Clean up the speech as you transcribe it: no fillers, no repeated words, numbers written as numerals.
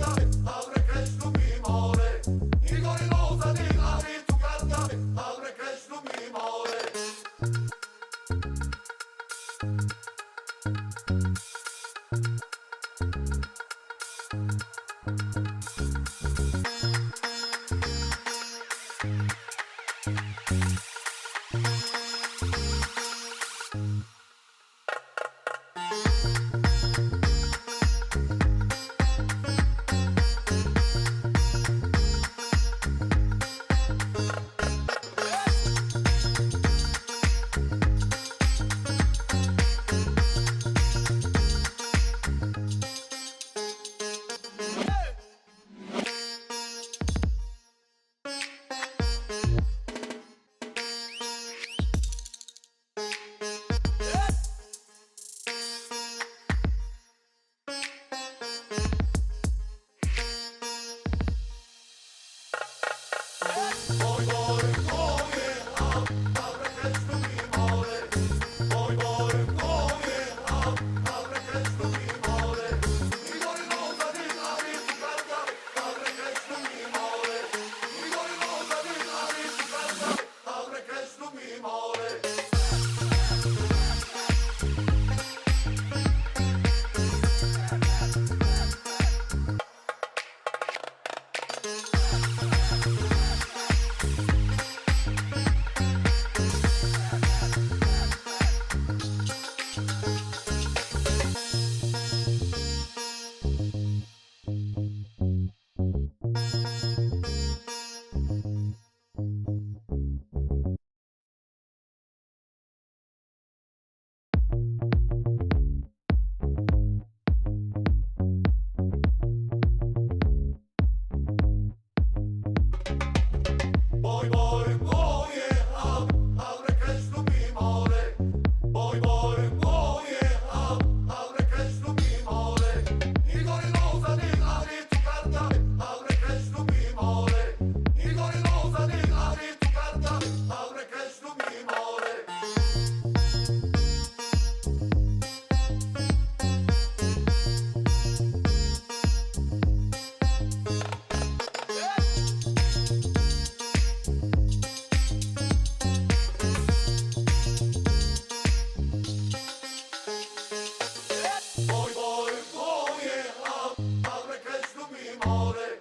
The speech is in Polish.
abre Krishna mi more. Igor rosa di ari tu canta, abre Krishna mi more. Boy, boy, oh yeah, abre Krishna mi more. Boy, boy, oh yeah, abre Krishna mi more. Igor rosa di ari tu canta, abre Krishna mi more. Igor rosa di ari tu canta, abre Krishna mi more. Boy, boy, oh yeah, abre Krishna mi more. Boy, boy, oh yeah, abre Krishna mi more. Igor rosa di ari tu canta, abre Krishna mi more. Igor rosa di ari tu canta, abre Krishna mi more. Boy, boy, oh yeah, abre Krishna mi more.